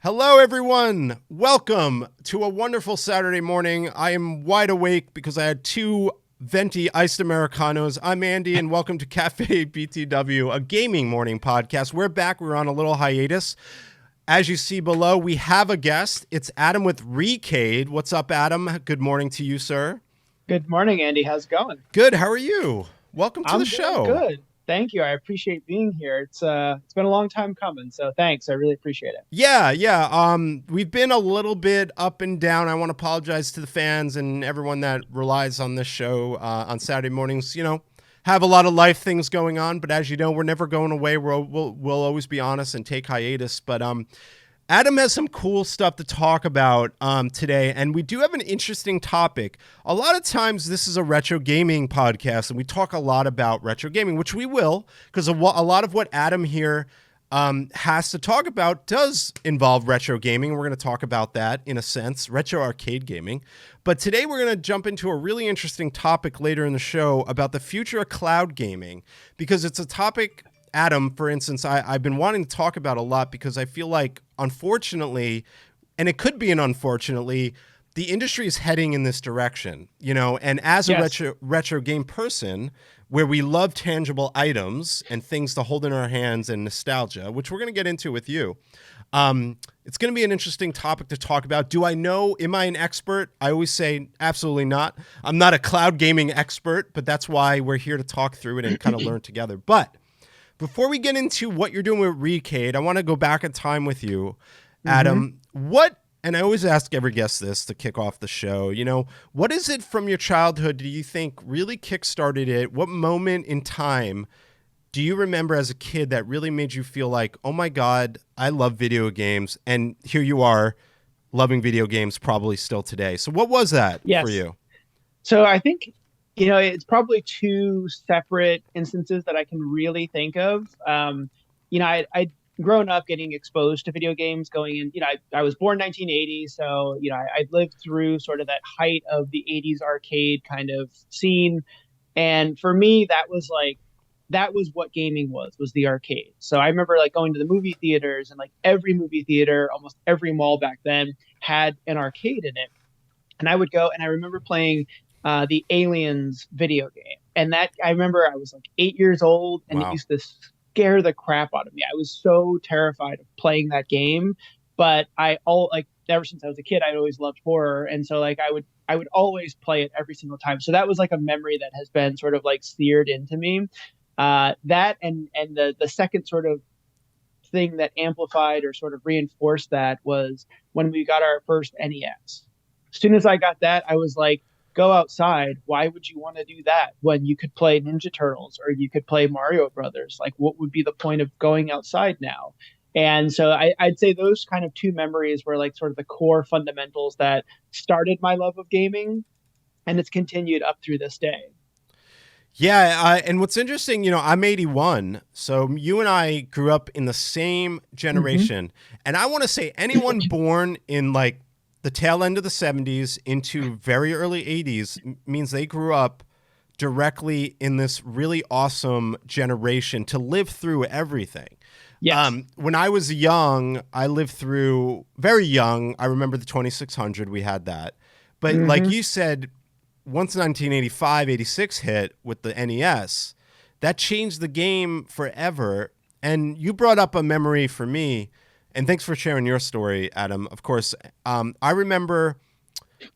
Hello, everyone. Welcome to a wonderful Saturday morning. I am wide awake because I had two venti iced Americanos. I'm Andy, and welcome to Cafe BTW, a gaming morning podcast. We're back. We're on a little hiatus. As you see below, we have a guest. It's Adam with ReCade. What's up, Adam? Good morning to you, sir. Good morning, Andy. How's it going? Good. How are you? Welcome to the I'm doing show. good. Thank you. I appreciate being here. It's been a long time coming, so thanks. I really appreciate it. Yeah. We've been a little bit up and down. I want to apologize to the fans and everyone that relies on this show on Saturday mornings. You know, have a lot of life things going on, but as you know, we're never going away. We'll always be honest and take hiatus. But Adam has some cool stuff to talk about today, and we do have an interesting topic. A lot of times this is a retro gaming podcast, and we talk a lot about retro gaming, which we will, because a lot of what Adam here has to talk about does involve retro gaming. We're going to talk about that in a sense, retro arcade gaming. But today we're going to jump into a really interesting topic later in the show about the future of cloud gaming, because it's a topic, Adam, for instance, I've been wanting to talk about a lot because I feel like, unfortunately, and it could be an unfortunately, the industry is heading in this direction, you know, and as a retro game person, where we love tangible items and things to hold in our hands and nostalgia, which we're going to get into with you. It's going to be an interesting topic to talk about. Do I know? Am I an expert? I always say absolutely not. I'm not a cloud gaming expert, but that's why we're here to talk through it and kind of learn together. But before we get into what you're doing with ReCade, I want to go back in time with you, Adam. And I always ask every guest this to kick off the show, you know, what is it from your childhood do you think really kickstarted it? What moment in time do you remember as a kid that really made you feel like, oh my God, I love video games, and here you are loving video games probably still today. So what was that for you? So I think, you know, it's probably two separate instances that I can really think of. You know, I'd grown up getting exposed to video games going in, you know, I was born 1980. So, you know, I lived through sort of that height of the 80s arcade kind of scene. And for me, that was what gaming was the arcade. So I remember like going to the movie theaters, and like every movie theater, almost every mall back then had an arcade in it. And I would go, and I remember playing the Aliens video game. And that, I remember I was like 8 years old, and It used to scare the crap out of me. I was so terrified of playing that game. But ever since I was a kid, I'd always loved horror. And so like I would always play it every single time. So that was like a memory that has been sort of like seared into me. That and the second sort of thing that amplified or sort of reinforced that was when we got our first NES. As soon as I got that, I was like, go outside. Why would you want to do that when you could play Ninja Turtles or you could play Mario Brothers? Like, what would be the point of going outside now? And so I'd say those kind of two memories were like sort of the core fundamentals that started my love of gaming, and it's continued up through this day. Yeah, and what's interesting, you know, I'm 81, so you and I grew up in the same generation, and I want to say anyone born in like the tail end of the 70s into very early 80s means they grew up directly in this really awesome generation to live through everything. Yes. When I was young, I lived through very young. I remember the 2600, we had that. But like you said, once 1985, 86 hit with the NES, that changed the game forever. And you brought up a memory for me. And thanks for sharing your story, Adam. Of course, I remember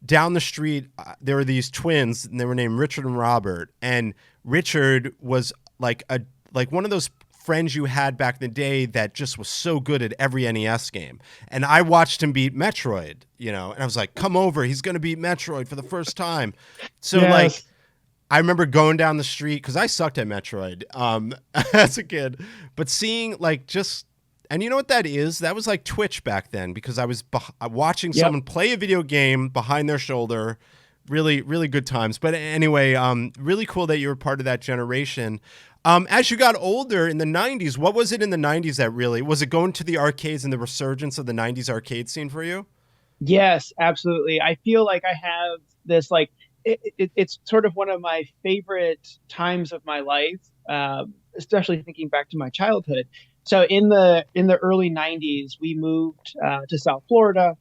down the street, there were these twins, and they were named Richard and Robert. And Richard was like one of those friends you had back in the day that just was so good at every NES game. And I watched him beat Metroid, you know, and I was like, come over, he's going to beat Metroid for the first time. So like, I remember going down the street, because I sucked at Metroid as a kid, but seeing like just, and you know what that is? That was like Twitch back then, because I was watching someone play a video game behind their shoulder. Really, really good times. But anyway, really cool that you were part of that generation. As you got older in the 90s, what was it in the 90s that really, was it going to the arcades and the resurgence of the 90s arcade scene for you? Yes, absolutely. I feel like I have this, like, it's sort of one of my favorite times of my life, especially thinking back to my childhood. So in the early 90s, we moved to South Florida,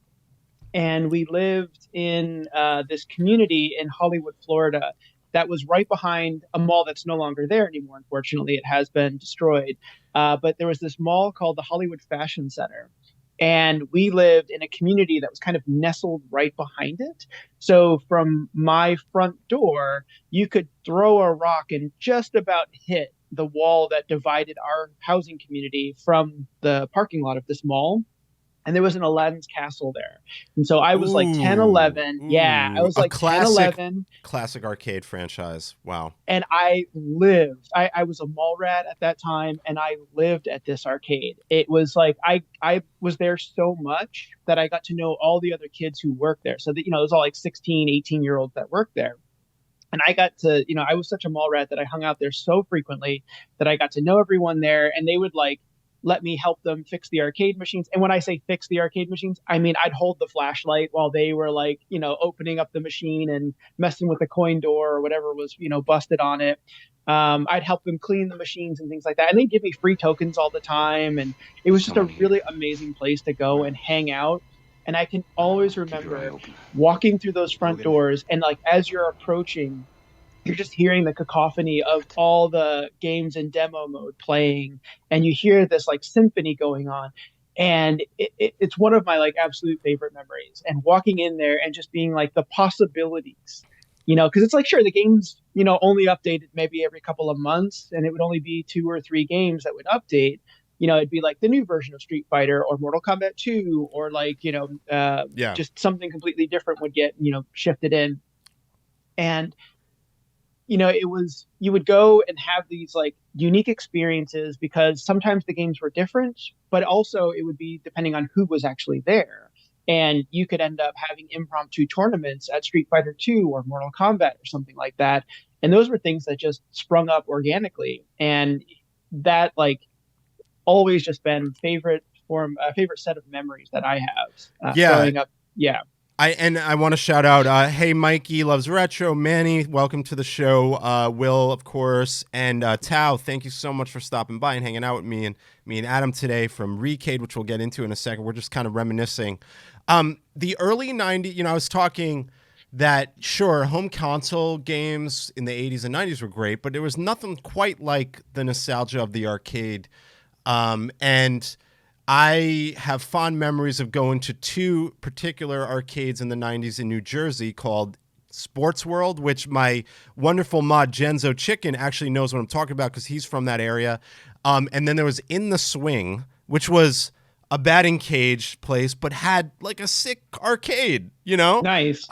and we lived in this community in Hollywood, Florida, that was right behind a mall that's no longer there anymore. Unfortunately, it has been destroyed. But there was this mall called the Hollywood Fashion Center. And we lived in a community that was kind of nestled right behind it. So from my front door, you could throw a rock and just about hit the wall that divided our housing community from the parking lot of this mall, and there was an Aladdin's castle there. And so I was like 10, Ooh, 11. Yeah, I ooh, was a like 10, classic, 11, classic arcade franchise. Wow. and I lived. I was a mall rat at that time, and I lived at this arcade. It was like I was there so much that I got to know all the other kids who worked there. So that, it was all like 16, 18-year olds that worked there. And I got to, I was such a mall rat that I hung out there so frequently that I got to know everyone there, and they would like let me help them fix the arcade machines. And when I say fix the arcade machines, I mean I'd hold the flashlight while they were like, opening up the machine and messing with the coin door or whatever was, busted on it. I'd help them clean the machines and things like that. And they'd give me free tokens all the time. And it was just Come a on, Heath. really amazing place to go and hang out. And I can Uh, always keep your eye remember open. walking through those front Logan, doors, and like as you're approaching, you're just hearing the cacophony of left. all the games in demo mode playing, and you hear this like symphony going on. And it's one of my like absolute favorite memories, and walking in there and just being like the possibilities, because it's like, sure, the games, only updated maybe every couple of months, and it would only be two or three games that would update. It'd be like the new version of Street Fighter or Mortal Kombat 2, or like, Yeah. just something completely different would get, shifted in. And it was, you would go and have these like unique experiences because sometimes the games were different, but also it would be depending on who was actually there. And you could end up having impromptu tournaments at Street Fighter 2 or Mortal Kombat or something like that. And those were things that just sprung up organically. And that like always just been favorite set of memories that I have Yeah. growing up. Yeah. I want to shout out, hey, Mikey loves retro, Manny, welcome to the show, Will, of course, and Tao, thank you so much for stopping by and hanging out with me and Adam today from ReCade, which we'll get into in a second. We're just kind of reminiscing. The early 90s, I was talking that, sure, home console games in the 80s and 90s were great, but there was nothing quite like the nostalgia of the arcade. And I have fond memories of going to two particular arcades in the 90s in New Jersey called Sports World, which my wonderful mod Genzo Chicken actually knows what I'm talking about because he's from that area. And then there was In the Swing, which was a batting cage place, but had like a sick arcade, Nice.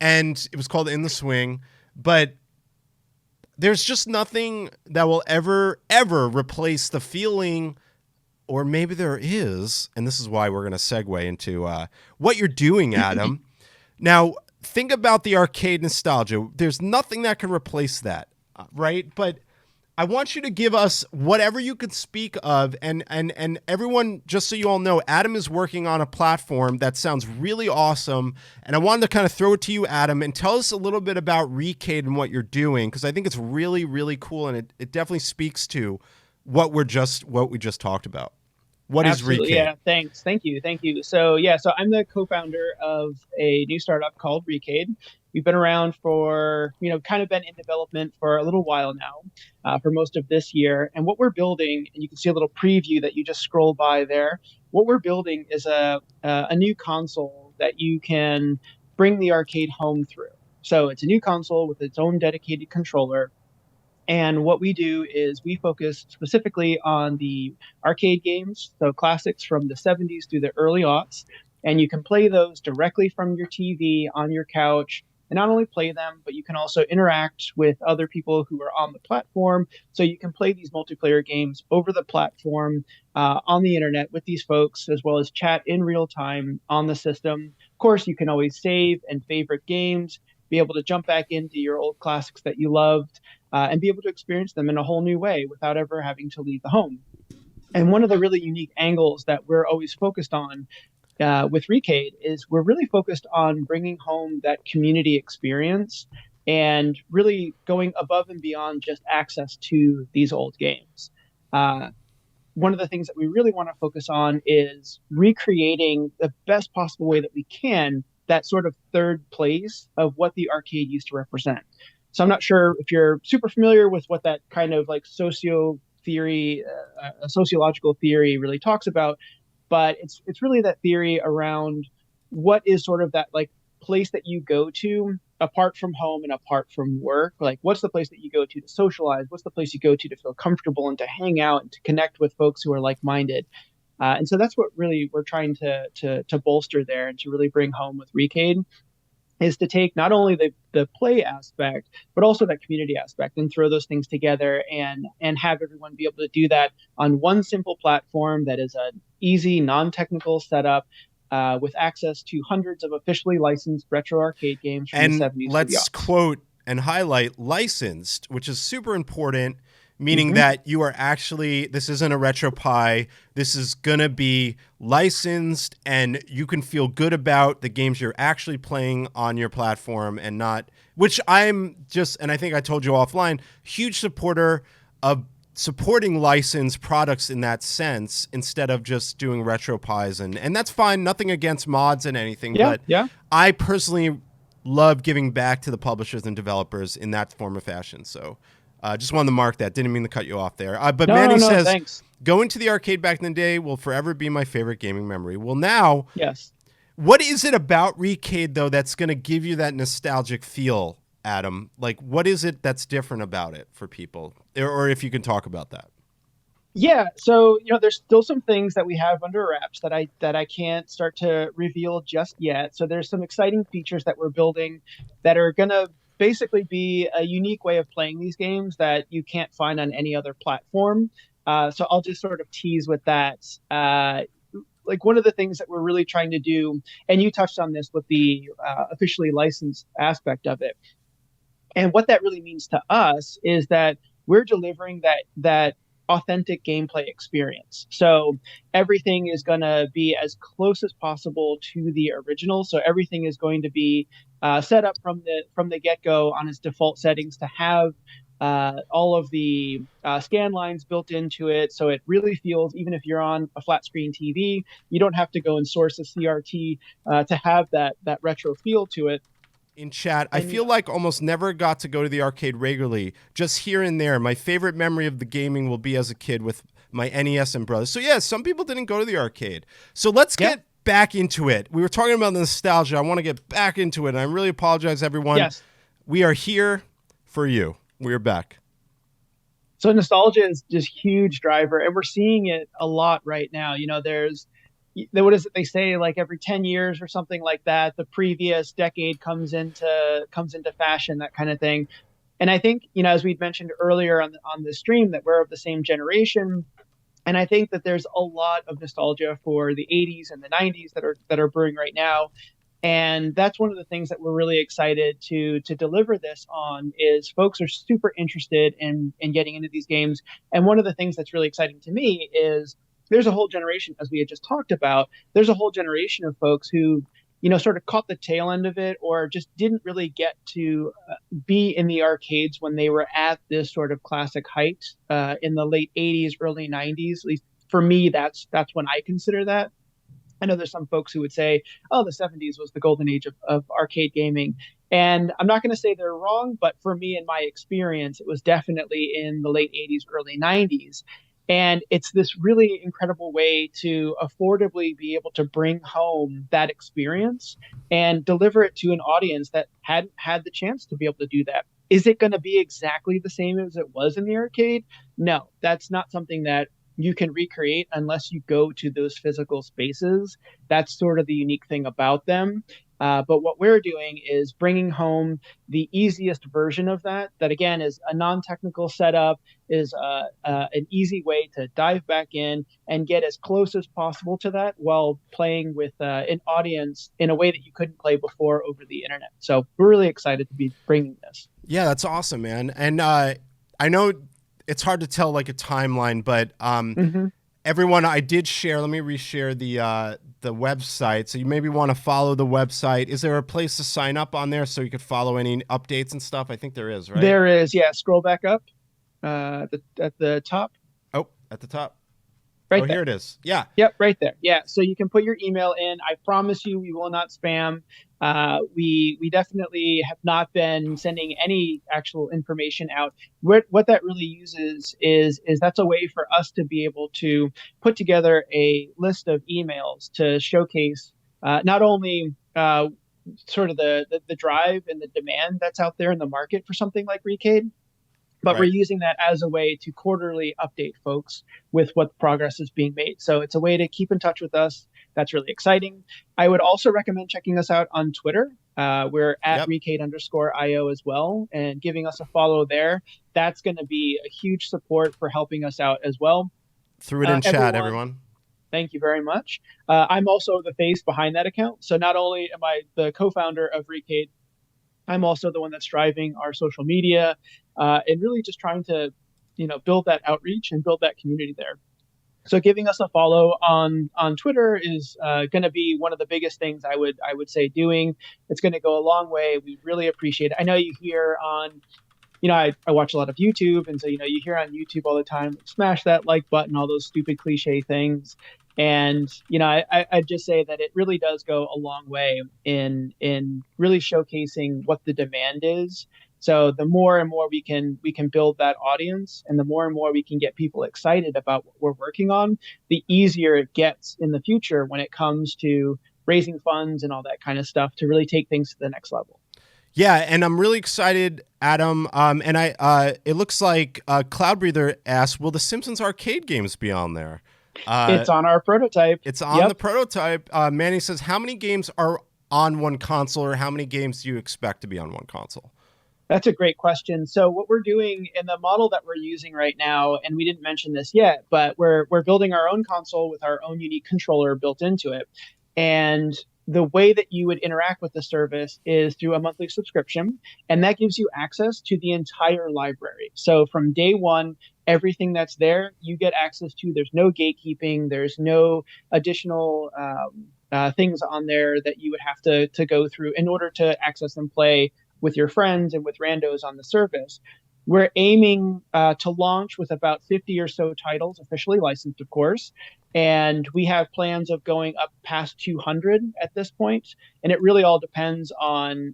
And it was called In the Swing. But there's just nothing that will ever replace the feeling, or maybe there is, and this is why we're going to segue into what you're doing, Adam. Now, think about the arcade nostalgia. There's nothing that can replace that, right? But I want you to give us whatever you could speak of, and everyone, just so you all know, Adam is working on a platform that sounds really awesome, and I wanted to kind of throw it to you, Adam, and tell us a little bit about ReCade and what you're doing, because I think it's really, really cool, and it definitely speaks to what we just talked about. What is Absolutely. ReCade? Yeah. Thanks. Thank you. Thank you. So yeah, so I'm the co-founder of a new startup called ReCade. We've been around for, kind of been in development for a little while now, for most of this year. And what we're building, and you can see a little preview that you just scroll by there. What we're building is a new console that you can bring the arcade home through. So it's a new console with its own dedicated controller. And what we do is we focus specifically on the arcade games, so classics from the 70s through the early aughts. And you can play those directly from your TV on your couch. And not only play them, but you can also interact with other people who are on the platform. So you can play these multiplayer games over the platform, on the internet with these folks, as well as chat in real time on the system. Of course, you can always save and favorite games, be able to jump back into your old classics that you loved, and be able to experience them in a whole new way without ever having to leave the home. And one of the really unique angles that we're always focused on with ReCade is we're really focused on bringing home that community experience and really going above and beyond just access to these old games. Uh, one of the things that we really want to focus on is recreating the best possible way that we can that sort of third place of what the arcade used to represent. So I'm not sure if you're super familiar with what that kind of like sociological theory really talks about, but it's really that theory around what is sort of that like place that you go to apart from home and apart from work. Like, what's the place that you go to socialize? What's the place you go to feel comfortable and to hang out and to connect with folks who are like-minded? And so that's what really we're trying to bolster there and to really bring home with ReCade is to take not only the play aspect but also that community aspect and throw those things together and have everyone be able to do that on one simple platform that is an easy non-technical setup with access to hundreds of officially licensed retro arcade games from the And 70s to the let's aughts. quote and highlight licensed, which is super important, meaning Mm-hmm. that you are actually, this isn't a RetroPie. This is going to be licensed and you can feel good about the games you're actually playing on your platform and not, which I'm just, and I think I told you offline, huge supporter of supporting licensed products in that sense instead of just doing RetroPies. And that's fine. Nothing against mods and anything, Yeah, but yeah. I personally love giving back to the publishers and developers in that form of fashion. So just wanted to mark that. Didn't mean to cut you off there. But No, no, Manny no, says, thanks. going to the arcade back in the day will forever be my favorite gaming memory. Well, now, Yes. what is it about ReCade, though, that's going to give you that nostalgic feel, Adam? Like, what is it that's different about it for people? Or if you can talk about that. Yeah, so there's still some things that we have under wraps that I can't start to reveal just yet. So there's some exciting features that we're building that are gonna basically be a unique way of playing these games that you can't find on any other platform. So I'll just sort of tease with that. Like one of the things that we're really trying to do, and you touched on this with the officially licensed aspect of it, and what that really means to us is that we're delivering that authentic gameplay experience. So everything is going to be as close as possible to the original. So everything is going to be set up from the get go on its default settings to have all of the scan lines built into it. So it really feels, even if you're on a flat screen TV, you don't have to go and source a CRT to have that retro feel to it. In chat, I And feel like almost never got to go to the arcade regularly, just here and there. My favorite memory of the gaming will be as a kid with my NES and brothers. So yeah, some people didn't go to the arcade. So let's yeah, get back into it. We were talking about nostalgia. I want to get back into it. And I really apologize, everyone. yes. We are here for you. We're back. So nostalgia is just huge driver, and we're seeing it a lot right now. What is it they say? Like every 10 years or something like that, the previous decade comes into fashion, that kind of thing. And I think as we'd mentioned earlier on the stream, that we're of the same generation, and I think that there's a lot of nostalgia for the 80s and the 90s that are brewing right now. And that's one of the things that we're really excited to deliver this on is folks are super interested in getting into these games. And one of the things that's really exciting to me is there's a whole generation, as we had just talked about, there's a whole generation of folks who sort of caught the tail end of it or just didn't really get to be in the arcades when they were at this sort of classic height in the late 80s, early 90s. At least for me, that's when I consider that. I know there's some folks who would say, oh, the 70s was the golden age of arcade gaming. And I'm not going to say they're wrong, but for me, in my experience, it was definitely in the late 80s, early 90s. And it's this really incredible way to affordably be able to bring home that experience and deliver it to an audience that hadn't had the chance to be able to do that. Is it going to be exactly the same as it was in the arcade? No, that's not something that you can recreate unless you go to those physical spaces. That's sort of the unique thing about them. But what we're doing is bringing home the easiest version of that again is a non-technical setup, is an easy way to dive back in and get as close as possible to that while playing with an audience in a way that you couldn't play before over the internet. So we're really excited to be bringing this. Yeah, that's awesome, man. And I know it's hard to tell like a timeline, but Mm-hmm. everyone, I did share. Let me reshare the website. So you maybe want to follow the website. Is there a place to sign up on there so you could follow any updates and stuff? I think there is, right? There is, yeah. Scroll back up at the top. Oh, at the top. Oh, Right here there. it is. Yeah. Yep, right there. Yeah, so you can put your email in. I promise you, we will not spam. We definitely have not been sending any actual information out. What that really uses is that's a way for us to be able to put together a list of emails to showcase not only sort of the drive and the demand that's out there in the market for something like ReCade, but we're Right. using that as a way to quarterly update folks with what progress is being made. So it's a way to keep in touch with us. That's really exciting. I would also recommend checking us out on Twitter. We're at Yep. ReCade_IO as well, and giving us a follow there. That's going to be a huge support for helping us out as well. Threw it in chat, Everyone, everyone. thank you very much. I'm also the face behind that account. So not only am I the co-founder of ReCade, I'm also the one that's driving our social media and really just trying to, build that outreach and build that community there. So giving us a follow on Twitter is going to be one of the biggest things I would say doing. It's going to go a long way. We really appreciate it. I know you hear on I watch a lot of YouTube, and so you hear on YouTube all the time, smash that like button, all those stupid cliche things. And I'd just say that it really does go a long way in really showcasing what the demand is. So the more and more we can build that audience, and the more and more we can get people excited about what we're working on, the easier it gets in the future when it comes to raising funds and all that kind of stuff to really take things to the next level. Yeah, and I'm really excited, Adam. And it looks like Cloud Breather asked, "Will the Simpsons arcade games be on there?" It's on our prototype. It's on Yep. the prototype. Manny says, "How many games are on one console, or how many games do you expect to be on one console?" That's a great question. So what we're doing in the model that we're using right now, and we didn't mention this yet, but we're building our own console with our own unique controller built into it. And the way that you would interact with the service is through a monthly subscription, and that gives you access to the entire library. So from day one, everything that's there, you get access to. There's no gatekeeping. There's no additional things on there that you would have to go through in order to access and play with your friends and with randos on the service. We're aiming to launch with about 50 or so titles, officially licensed, of course. And we have plans of going up past 200 at this point. And it really all depends on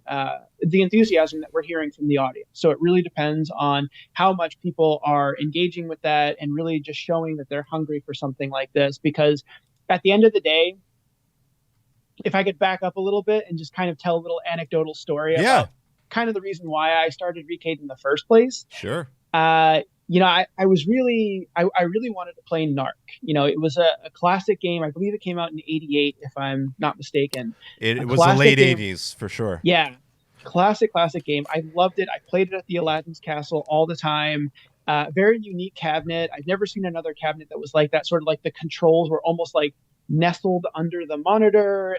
the enthusiasm that we're hearing from the audience. So it really depends on how much people are engaging with that and really just showing that they're hungry for something like this. Because at the end of the day, if I could back up a little bit and just kind of tell a little anecdotal story Yeah, about kind of the reason why I started ReCade in the first place. sure. I was really, I really wanted to play Narc. It was a classic game. I believe it came out in '88, if I'm not mistaken. A It was the classic late game. '80s for sure. Yeah, classic game. I loved it. I played it at the Aladdin's Castle all the time. Very unique cabinet. I've never seen another cabinet that was like that. Sort of like the controls were almost like nestled under the monitor.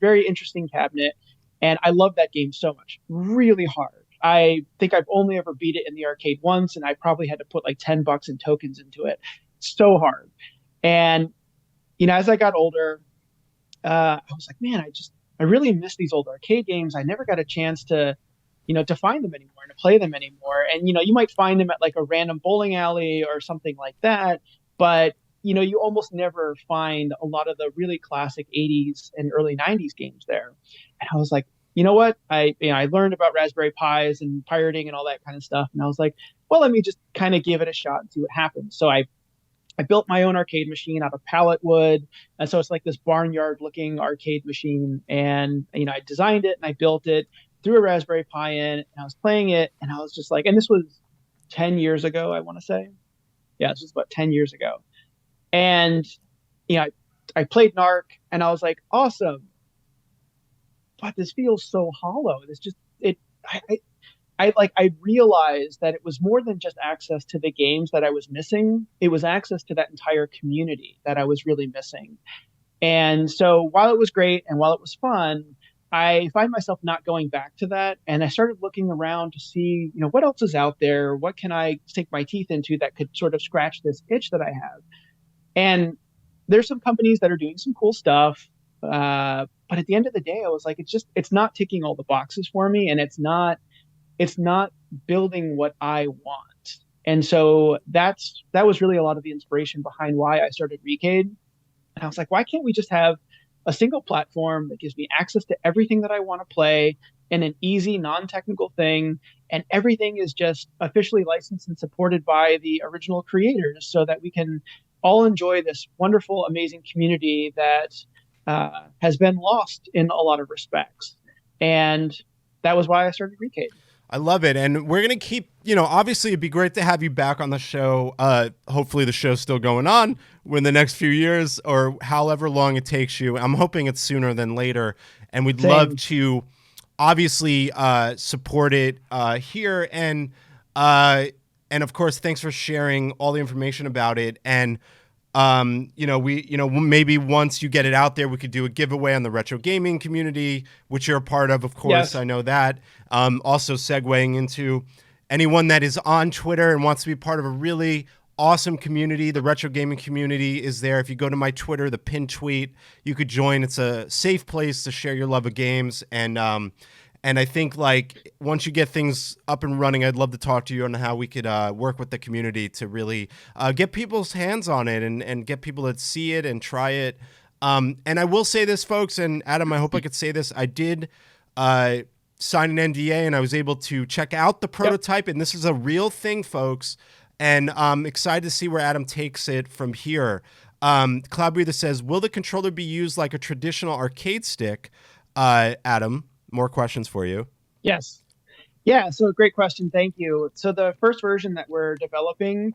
Very interesting cabinet. And I love that game so much. Really hard. I think I've only ever beat it in the arcade once, and I probably had to put like $10 in tokens into it. So hard. And as I got older, I was like, man, I really miss these old arcade games. I never got a chance to find them anymore and to play them anymore. And you might find them at like a random bowling alley or something like that, but you almost never find a lot of the really classic '80s and early '90s games there. And I was like, you know what? I learned about Raspberry Pis and pirating and all that kind of stuff, and I was like, well, let me just kind of give it a shot and see what happens. So I built my own arcade machine out of pallet wood. And so it's like this barnyard looking arcade machine. And, I designed it and I built it, threw a Raspberry Pi in, and I was playing it. And I was just like, and this was 10 years ago, I want to say. Yeah, this was about 10 years ago. And, I played Narc and I was like, awesome. But this feels so hollow. This just, I realized that it was more than just access to the games that I was missing. It was access to that entire community that I was really missing. And so while it was great and while it was fun, I find myself not going back to that. And I started looking around to see, what else is out there? What can I sink my teeth into that could sort of scratch this itch that I have? And there's some companies that are doing some cool stuff. But at the end of the day, I was like, it's not ticking all the boxes for me. And it's not building what I want. And so that was really a lot of the inspiration behind why I started ReCade. And I was like, why can't we just have a single platform that gives me access to everything that I want to play in an easy, non-technical thing, and everything is just officially licensed and supported by the original creators, so that we can all enjoy this wonderful, amazing community that has been lost in a lot of respects. And that was why I started ReCade. I love it. And we're going to keep, obviously it'd be great to have you back on the show. Hopefully the show's still going on in the next few years or however long it takes you. I'm hoping it's sooner than later. And we'd love to obviously support it here. And of course, thanks for sharing all the information about it. And maybe once you get it out there, we could do a giveaway on the retro gaming community, which you're a part of course. Yes. I know that. Also segueing into anyone that is on Twitter and wants to be part of a really awesome community. The retro gaming community is there. If you go to my Twitter, the pinned tweet, you could join. It's a safe place to share your love of games. And I think like once you get things up and running, I'd love to talk to you on how we could work with the community to really get people's hands on it and get people to see it and try it. And I will say this, folks, and Adam, I hope I could say this. I did sign an NDA and I was able to check out the prototype. Yep. And this is a real thing, folks. And I'm excited to see where Adam takes it from here. Cloud Breather says, will the controller be used like a traditional arcade stick? Adam, more questions for you. Yes. Yeah, so great question. Thank you. So the first version that we're developing,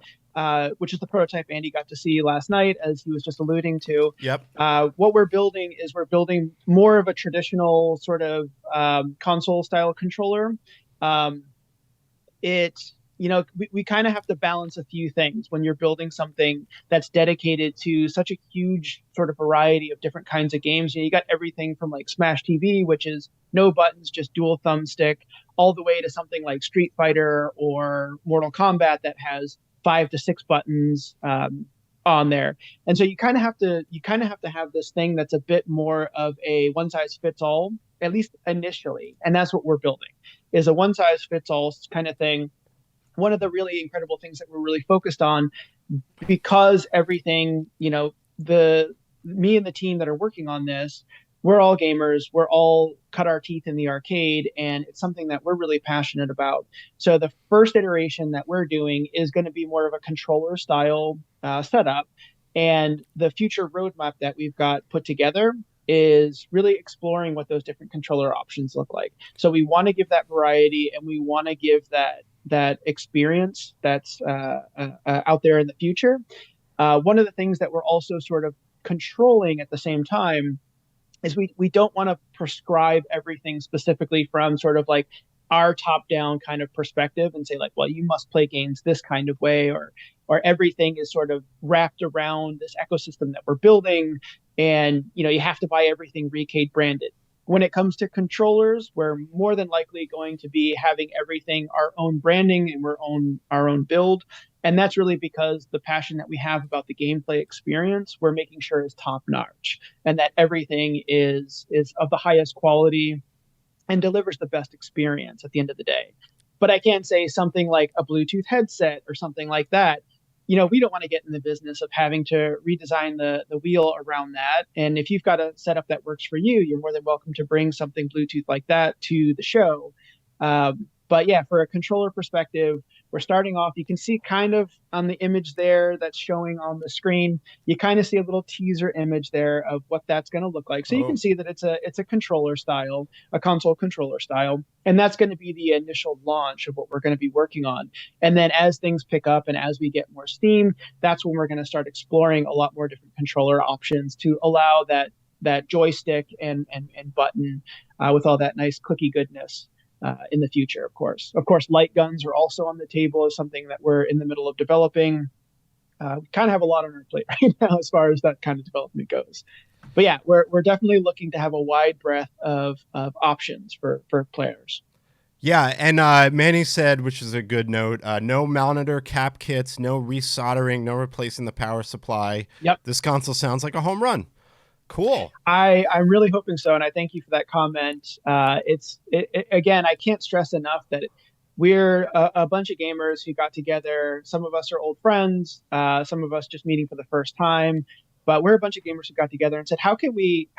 which is the prototype Andy got to see last night, as he was just alluding to. Yep. What we're building is we're building more of a traditional sort of console style controller. We kind of have to balance a few things when you're building something that's dedicated to such a huge sort of variety of different kinds of games. You got everything from like Smash TV, which is no buttons, just dual thumbstick, all the way to something like Street Fighter or Mortal Kombat that has 5 to 6 buttons on there. And so you kind of have to have this thing that's a bit more of a one size fits all, at least initially. And that's what we're building, is a one size fits all kind of thing. One of the really incredible things that we're really focused on, because everything, me and the team that are working on this, we're all gamers, we're all cut our teeth in the arcade, and it's something that we're really passionate about. So the first iteration that we're doing is going to be more of a controller style setup. And the future roadmap that we've got put together is really exploring what those different controller options look like. So we want to give that variety, and we want to give that experience that's out there in the future. One of the things that we're also sort of controlling at the same time is we don't want to prescribe everything specifically from sort of like our top-down kind of perspective and say like, well, you must play games this kind of way, or everything is sort of wrapped around this ecosystem that we're building, and you have to buy everything ReCade branded. When it comes to controllers, we're more than likely going to be having everything our own branding and our own build. And that's really because the passion that we have about the gameplay experience, we're making sure is top notch, and that everything is of the highest quality and delivers the best experience at the end of the day. But I can't say something like a Bluetooth headset or something like that. We don't want to get in the business of having to redesign the wheel around that. And if you've got a setup that works for you, you're more than welcome to bring something Bluetooth like that to the show. But yeah, for a controller perspective, we're starting off, you can see kind of on the image there that's showing on the screen, you kind of see a little teaser image there of what that's going to look like. So you can see that it's a controller style, a console controller style, and that's going to be the initial launch of what we're going to be working on. And then as things pick up and as we get more steam, that's when we're going to start exploring a lot more different controller options to allow that joystick and button with all that nice clicky goodness. In the future, of course. Light guns are also on the table as something that we're in the middle of developing. We kind of have a lot on our plate right now as far as that kind of development goes. But yeah, we're definitely looking to have a wide breadth of options for players. Yeah, and Manny said, which is a good note, no monitor cap kits, no resoldering, no replacing the power supply. Yep. This console sounds like a home run. Cool. I'm really hoping so, and I thank you for that comment. Again, I can't stress enough that we're a bunch of gamers who got together. Some of us are old friends, some of us just meeting for the first time. But we're a bunch of gamers who got together and said, how can we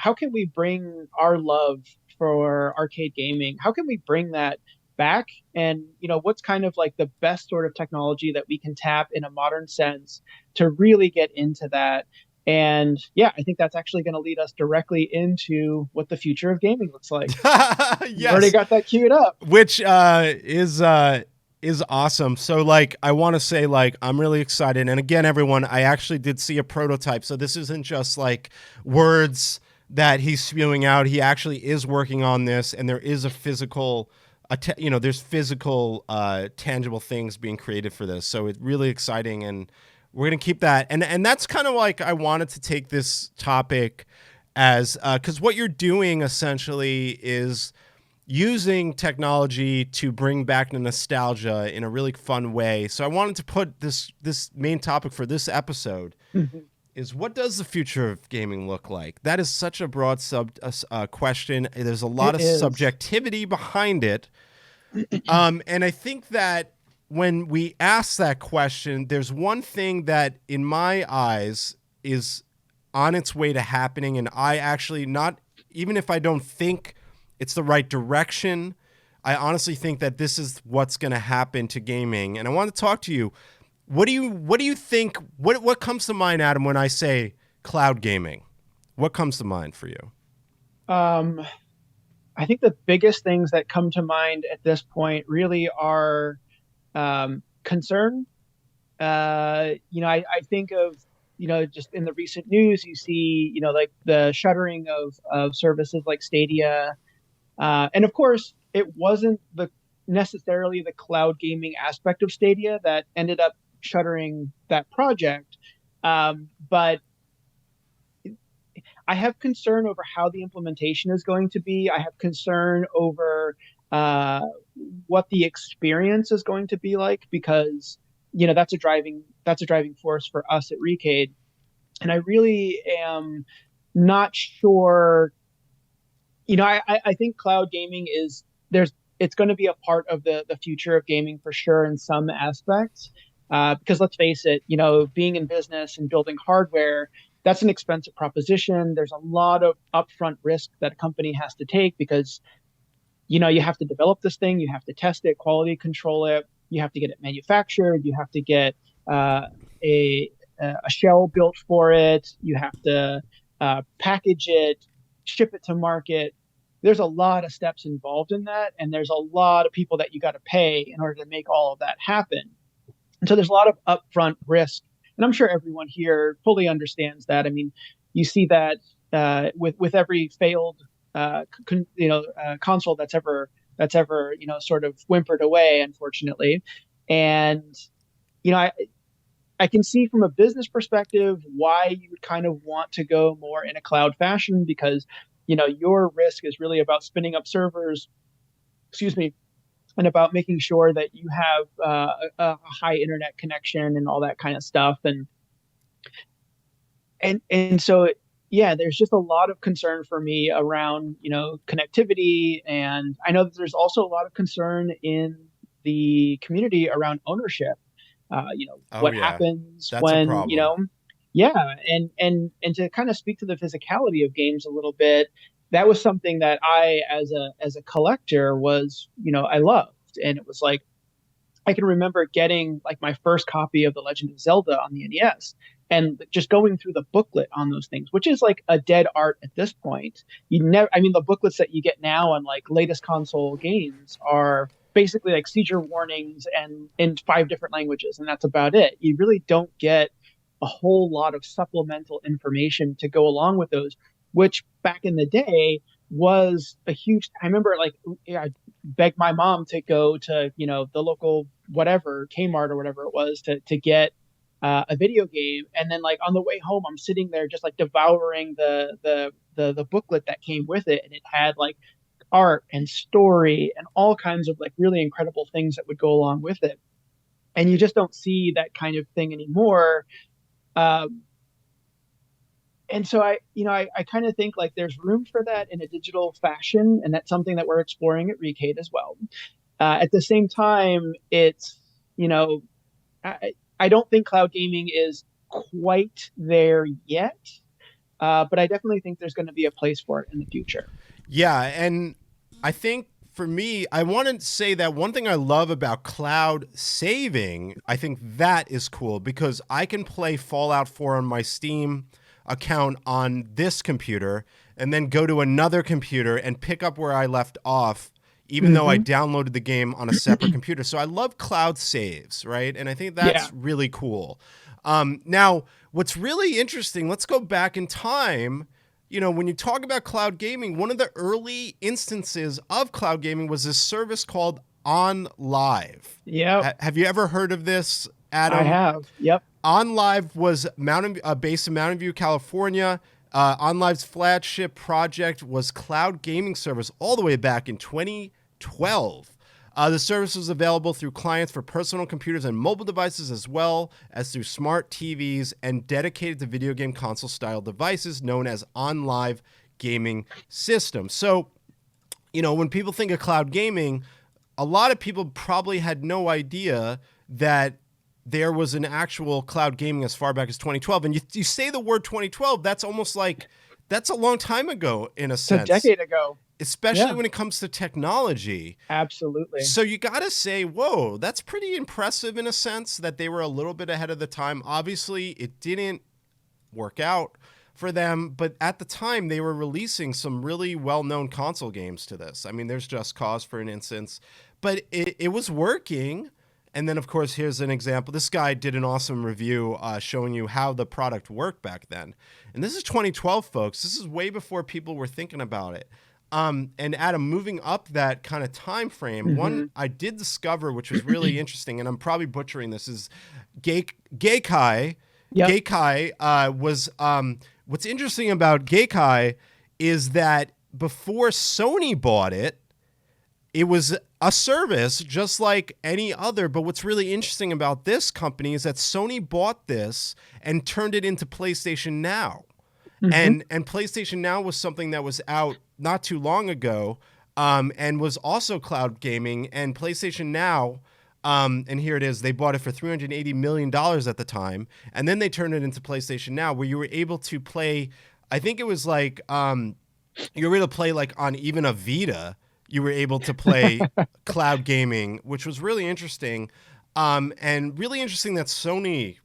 bring our love for arcade gaming? How can we bring that back? And what's kind of like the best sort of technology that we can tap in a modern sense to really get into that? And yeah, I think that's actually going to lead us directly into what the future of gaming looks like. You've already Yes, got that queued up. which is awesome. So like I want to say like I'm really excited. And again, everyone, I actually did see a prototype. So this isn't just like words that he's spewing out. He actually is working on this, and there is a physical there's physical tangible things being created for this. So it's really exciting, and we're going to keep that. And that's kind of like I wanted to take this topic as cuz what you're doing essentially is using technology to bring back the nostalgia in a really fun way. So I wanted to put this main topic for this episode is what does the future of gaming look like? That is such a broad question. There's a lot It of is. subjectivity behind it. And I think that when we ask that question, there's one thing that in my eyes is on its way to happening. And I actually not, even if I don't think it's the right direction, I honestly think that this is what's going to happen to gaming. And I want to talk to you. What do you think? What comes to mind, Adam, when I say cloud gaming? What comes to mind for you? Um, I think the biggest things that come to mind at this point really are concern. I think of, just in the recent news, you see, like the shuttering of services like Stadia. And of course, it wasn't the necessarily the cloud gaming aspect of Stadia that ended up shuttering that project. But I have concern over how the implementation is going to be. I have concern over uh, what the experience is going to be like because that's a driving force for us at ReCade, and I really am not sure. I think cloud gaming is there's it's going to be a part of the future of gaming for sure in some aspects. Because let's face it, being in business and building hardware, that's an expensive proposition. There's a lot of upfront risk that a company has to take because you have to develop this thing, you have to test it, quality control it, you have to get it manufactured, you have to get a a shell built for it, you have to package it, ship it to market. There's a lot of steps involved in that, and there's a lot of people that you got to pay in order to make all of that happen. And so there's a lot of upfront risk, and I'm sure everyone here fully understands that. I mean, you see that with every failed console that's ever sort of whimpered away, unfortunately. And I can see from a business perspective why you would kind of want to go more in a cloud fashion because your risk is really about spinning up servers, excuse me, and about making sure that you have a high internet connection and all that kind of stuff. And so yeah, there's just a lot of concern for me around connectivity, and I know that there's also a lot of concern in the community around ownership. Oh What yeah, happens that's a when problem. yeah, and to kind of speak to the physicality of games a little bit, that was something that I, as a collector, was I loved, and it was like I can remember getting like my first copy of The Legend of Zelda on the NES and just going through the booklet on those things, which is like a dead art at this point. I mean, the booklets that you get now on like latest console games are basically like seizure warnings and in 5 different languages, and that's about it. You really don't get a whole lot of supplemental information to go along with those, which back in the day was a huge. I remember like I begged my mom to go to the local whatever Kmart or whatever it was to get a video game, and then like on the way home, I'm sitting there just like devouring the booklet that came with it, and it had like art and story and all kinds of like really incredible things that would go along with it, and you just don't see that kind of thing anymore. Um, and so I kind of think like there's room for that in a digital fashion, and that's something that we're exploring at ReCade as well. At the same time, it's, you know, I don't think cloud gaming is quite there yet, but I definitely think there's going to be a place for it in the future. Yeah, and I think for me, I want to say that one thing I love about cloud saving, I think that is cool because I can play Fallout 4 on my Steam account on this computer and then go to another computer and pick up where I left off, even though I Hmm. downloaded the game on a separate computer. So I love cloud saves, right? And I think Yeah. that's really cool. Now, what's really interesting, let's go back in time. You know, when you talk about cloud gaming, one of the early instances of cloud gaming was this service called On Live. Yep. Have you ever heard of this, I Adam? have. Yep. On Live was based in Mountain View, California. On Live's flagship project was cloud gaming service all the way back in 2012. The service was available through clients for personal computers and mobile devices, as well as through smart TVs and dedicated to video game console style devices known as On Live gaming systems. So, you know, when people think of cloud gaming, a lot of people probably had no idea that there was an actual cloud gaming as far back as 2012. And you say the word 2012, that's almost like that's a long time ago in a It's a sense, decade ago. especially Yeah, when it comes to technology. absolutely. So you got to say, whoa, that's pretty impressive in a sense that they were a little bit ahead of the time. Obviously, it didn't work out for them, but at the time they were releasing some really well-known console games to this. I mean, there's Just Cause, for an instance, but it was working. And then, of course, here's an example. This guy did an awesome review showing you how the product worked back then. And this is 2012, folks. This is way before people were thinking about it. And Adam, moving up that kind of time frame, one Hmm. I did discover, which was really interesting, and I'm probably butchering this, is Geikai. Yep. Geikai was what's interesting about Geikai is that before Sony bought it, it was a service just like any other. But what's really interesting about this company is that Sony bought this and turned it into PlayStation Now. Hmm. And PlayStation Now was something that was out not too long ago, and was also cloud gaming. And PlayStation Now, and here it is, they bought it for $380 million at the time, and then they turned it into PlayStation Now, where you were able to play. I think it was like you were able to play like on even a Vita. You were able to play cloud gaming, which was really interesting, and really interesting that Sony,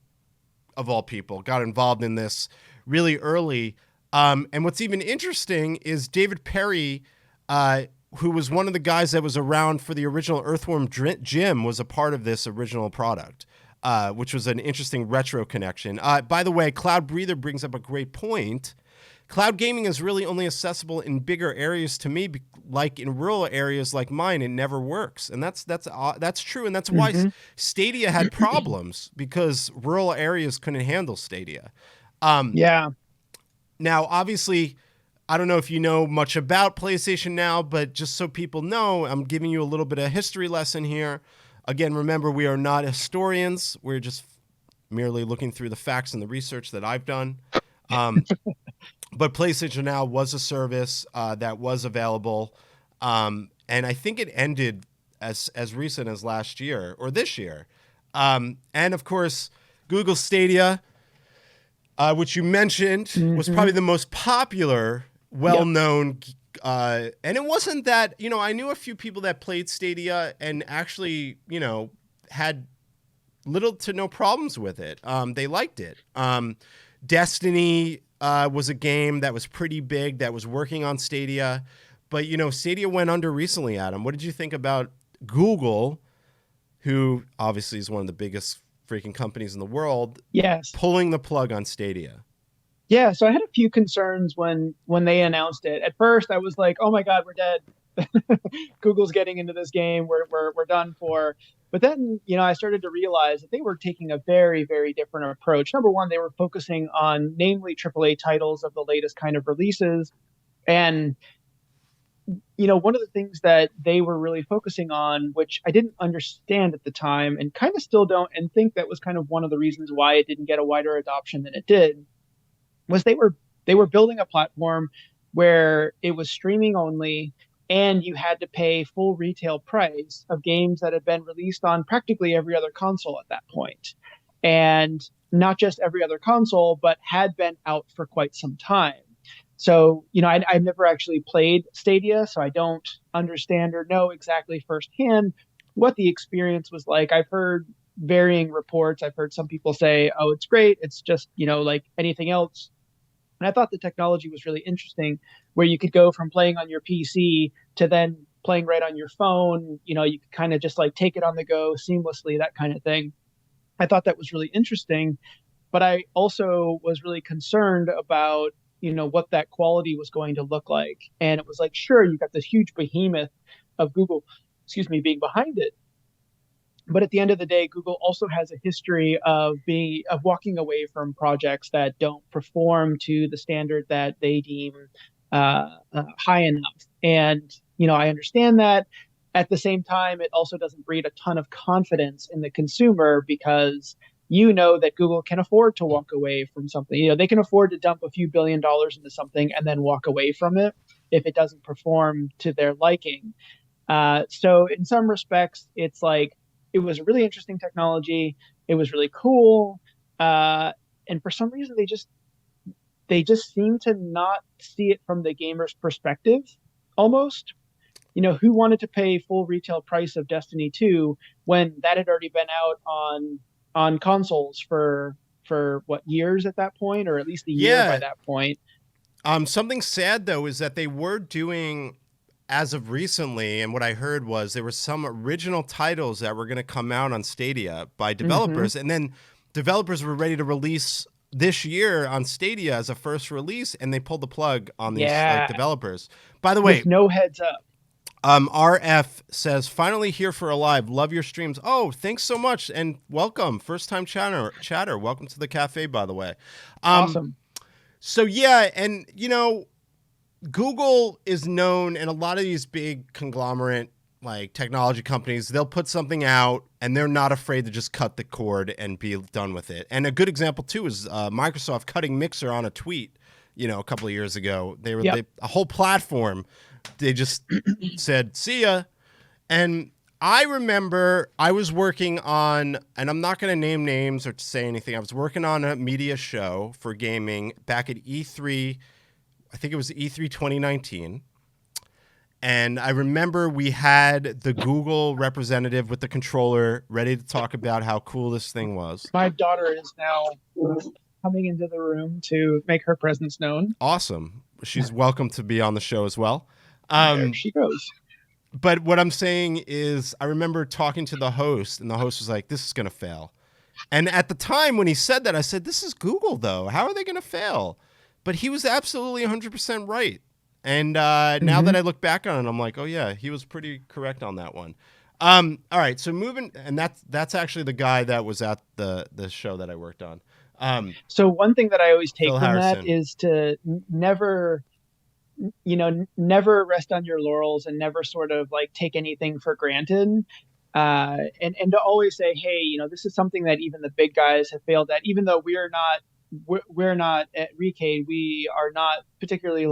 of all people, got involved in this really early. And what's even interesting is David Perry, who was one of the guys that was around for the original Earthworm Jim, was a part of this original product, which was an interesting retro connection. By the way, Cloud Breather brings up a great point. Cloud gaming is really only accessible in bigger areas to me, like in rural areas like mine. It never works, and that's true, and that's why Hmm. Stadia had problems because rural areas couldn't handle Stadia. Um, Yeah. Now, obviously, I don't know if you know much about PlayStation Now, but just so people know, I'm giving you a little bit of a history lesson here. Again, remember, we are not historians. We're just merely looking through the facts and the research that I've done. Um, but PlayStation Now was a service that was available, and I think it ended as recent as last year or this year. And of course, Google Stadia, which you mentioned, was Hmm. probably the most popular, Yep. well-known. And it wasn't that, you know, I knew a few people that played Stadia and actually, you know, had little to no problems with it. They liked it. Destiny was a game that was pretty big that was working on Stadia. But, you know, Stadia went under recently, Adam. What did you think about Google, who obviously is one of the biggest freaking companies in the world, Yes. pulling the plug on Stadia? Yeah. So I had a few concerns when they announced it. At first, I was like, "Oh my God, we're dead. Google's getting into this game. We're done for." But then, I started to realize that they were taking a very, very different approach. Number one, they were focusing on namely AAA titles of the latest kind of releases. And, one of the things that they were really focusing on, which I didn't understand at the time and kind of still don't, and think that was kind of one of the reasons why it didn't get a wider adoption than it did, was they were building a platform where it was streaming only, and you had to pay full retail price of games that had been released on practically every other console at that point. And not just every other console, but had been out for quite some time. So, I've never actually played Stadia, so I don't understand or know exactly firsthand what the experience was like. I've heard varying reports. I've heard some people say, oh, it's great. It's just, like anything else. And I thought the technology was really interesting, where you could go from playing on your PC to then playing right on your phone. You could kind of just like take it on the go seamlessly, that kind of thing. I thought that was really interesting, but I also was really concerned about, what that quality was going to look like. And it was like, sure, you've got this huge behemoth of Google, excuse me, being behind it, but at the end of the day, Google also has a history of walking away from projects that don't perform to the standard that they deem high enough. And I understand that. At the same time, it also doesn't breed a ton of confidence in the consumer, because that Google can afford to walk away from something. They can afford to dump a few $1 billion into something and then walk away from it if it doesn't perform to their liking. So in some respects, it's like, it was a really interesting technology. It was really cool. And for some reason, they just seem to not see it from the gamer's perspective, almost. Who wanted to pay full retail price of Destiny 2 when that had already been out on consoles for what, years at that point, or at least a year by Yeah. that point? Something sad though is that they were doing, as of recently, and what I heard was there were some original titles that were going to come out on Stadia by Mm-hmm. developers, and then developers were ready to release this year on Stadia as a first release, and they pulled the plug on these like Yeah, developers. By the way, with no heads up. RF says, finally here for a live. Love your streams. Oh, thanks so much. And welcome. First time chatter. Welcome to the cafe, by the way. Um, Awesome. so yeah, and Google is known, and a lot of these big conglomerate like technology companies, they'll put something out and they're not afraid to just cut the cord and be done with it. And a good example too is Microsoft cutting Mixer on a tweet, a couple of years ago. Yep. A whole platform. They just said, see ya. And I remember I was working on, and I'm not going to name names or say anything. I was working on a media show for gaming back at E3. I think it was E3 2019. And I remember we had the Google representative with the controller ready to talk about how cool this thing was. My daughter is now coming into the room to make her presence known. Awesome. She's welcome to be on the show as well. There she goes. But what I'm saying is, I remember talking to the host, and the host was like, this is going to fail. And at the time when he said that, I said, this is Google, though. How are they going to fail? But he was absolutely 100% right. And now that I look back on it, I'm like, oh, yeah, he was pretty correct on that one. All right, so moving, and that's actually the guy that was at the show that I worked on. So one thing that I always take Phil from that Harrison. is to never rest on your laurels, and never sort of like take anything for granted. And to always say, hey, this is something that even the big guys have failed at. Even though we're not at ReCade, we are not particularly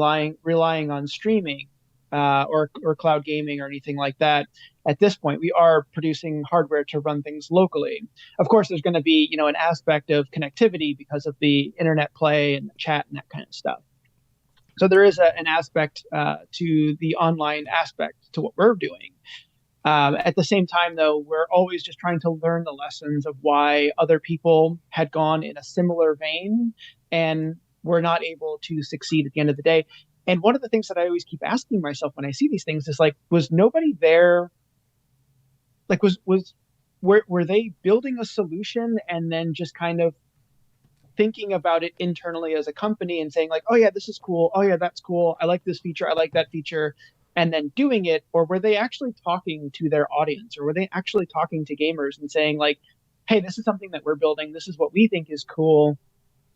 relying on streaming or cloud gaming or anything like that. At this point, we are producing hardware to run things locally. Of course, there's going to be an aspect of connectivity because of the internet play and the chat and that kind of stuff. So there is an aspect to the online aspect to what we're doing. At the same time, though, we're always just trying to learn the lessons of why other people had gone in a similar vein and were not able to succeed at the end of the day. And one of the things that I always keep asking myself when I see these things is like, was nobody there? Like, were they building a solution and then just kind of thinking about it internally as a company and saying like, oh yeah, this is cool. Oh yeah, that's cool. I like this feature. I like that feature. And then doing it? Or were they actually talking to their audience, or were they actually talking to gamers and saying like, hey, this is something that we're building. This is what we think is cool.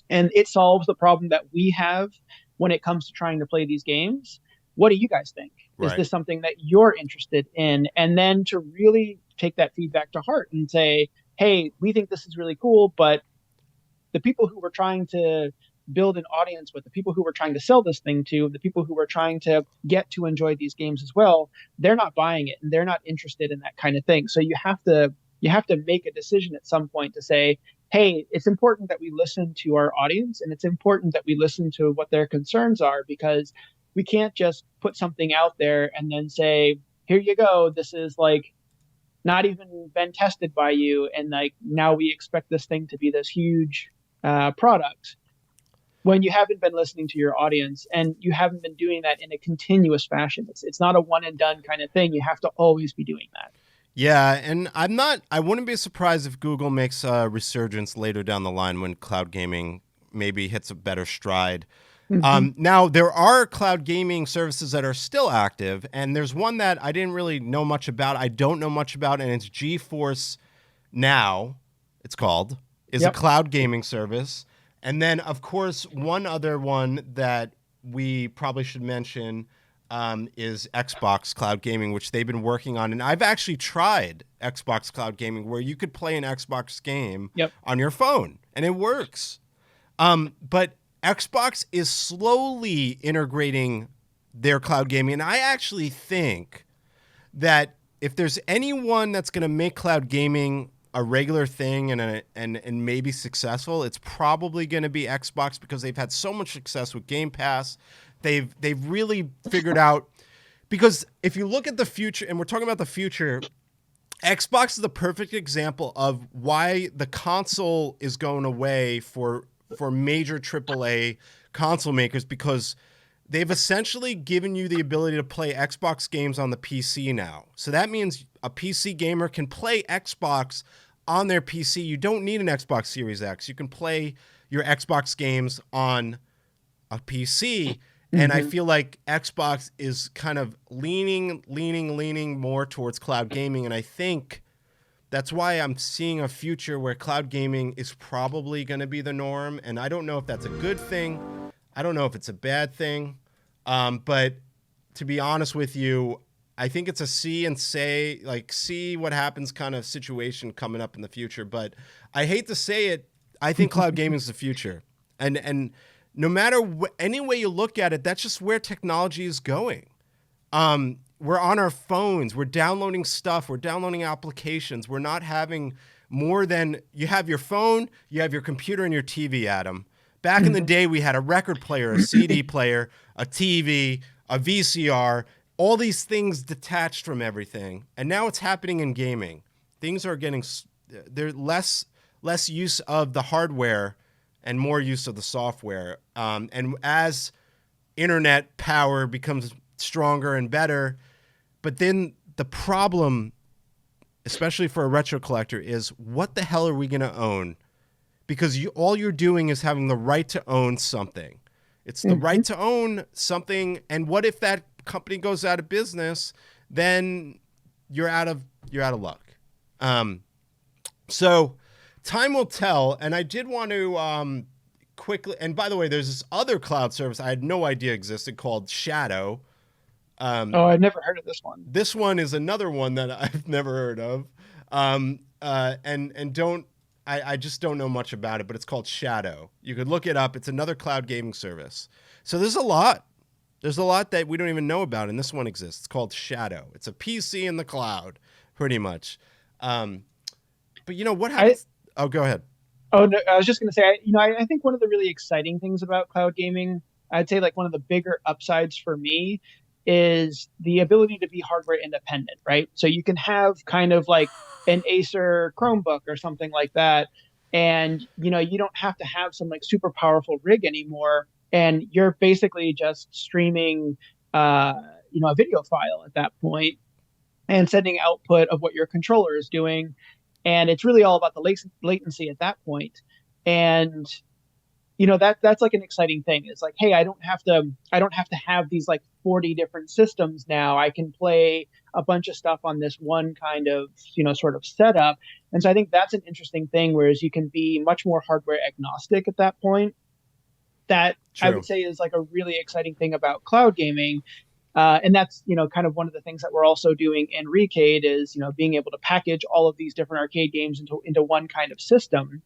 And it solves the problem that we have when it comes to trying to play these games. What do you guys think? Is Right. this something that you're interested in? And then to really take that feedback to heart and say, hey, we think this is really cool, but the people who we're trying to build an audience with, the people who we're trying to sell this thing to, the people who we're trying to get to enjoy these games as well, they're not buying it and they're not interested in that kind of thing. So you have to make a decision at some point to say, hey, it's important that we listen to our audience and it's important that we listen to what their concerns are, because we can't just put something out there and then say, here you go, this is like not even been tested by you, and like now we expect this thing to be this huge product when you haven't been listening to your audience and you haven't been doing that in a continuous fashion. It's not a one and done kind of thing. You have to always be doing that. Yeah, and I wouldn't be surprised if Google makes a resurgence later down the line when cloud gaming maybe hits a better stride. Mm-hmm. Now, there are cloud gaming services that are still active, and there's one that I didn't really know much about. I don't know much about, and it's GeForce Now, it's called, is a Yep. cloud gaming service. And then, of course, one other one that we probably should mention is Xbox Cloud Gaming, which they've been working on. And I've actually tried Xbox Cloud Gaming, where you could play an Xbox game Yep. on your phone, and it works. But Xbox is slowly integrating their cloud gaming, and I actually think that if there's anyone that's going to make cloud gaming a regular thing and maybe successful, it's probably going to be Xbox, because they've had so much success with Game Pass. They've really figured out, because if you look at the future, and we're talking about the future, Xbox is the perfect example of why the console is going away for major AAA console makers, because they've essentially given you the ability to play Xbox games on the PC now. So that means a PC gamer can play Xbox on their PC. You don't need an Xbox Series X. You can play your Xbox games on a PC. And I Mm-hmm. feel like Xbox is kind of leaning more towards cloud gaming. And I think that's why I'm seeing a future where cloud gaming is probably going to be the norm. And I don't know if that's a good thing. I don't know if it's a bad thing. But to be honest with you, I think it's a see and say, like, see what happens kind of situation coming up in the future. But I hate to say it, I think cloud gaming is the future. And no matter any way you look at it, that's just where technology is going. We're on our phones. We're downloading stuff. We're downloading applications. We're not having more than, you have your phone, you have your computer and your TV, Adam. Back in the day, we had a record player, a CD player, a TV, a VCR, all these things detached from everything. And now it's happening in gaming. Things are getting, there's less use of the hardware and more use of the software. And as internet power becomes stronger and better, but then the problem, especially for a retro collector, is what the hell are we going to own? Because all you're doing is having the right to own something. It's the right to own something, and what if that company goes out of business? Then you're out of luck. So time will tell. And I did want to quickly. And by the way, there's this other cloud service I had no idea existed called Shadow. Oh, I've never heard of this one. This one is another one that I've never heard of. And don't. I just don't know much about it, but it's called Shadow. You could look it up. It's another cloud gaming service. So there's a lot. There's a lot that we don't even know about, and this one exists. It's called Shadow. It's a PC in the cloud, pretty much. But what happens? Oh, go ahead. Oh, no, I was just going to say, I think one of the really exciting things about cloud gaming, I'd say like one of the bigger upsides for me is the ability to be hardware independent, right? So you can have kind of like an Acer Chromebook or something like that, and you don't have to have some like super powerful rig anymore, and you're basically just streaming, a video file at that point and sending output of what your controller is doing, and it's really all about the latency at that point. And that's like an exciting thing. It's like, hey, I don't have to have these like 40 different systems now. I can play a bunch of stuff on this one kind of sort of setup. And so I think that's an interesting thing, whereas you can be much more hardware agnostic at that point. That I True. would say is like a really exciting thing about cloud gaming. And that's kind of one of the things that we're also doing in ReCade is being able to package all of these different arcade games into one kind of system.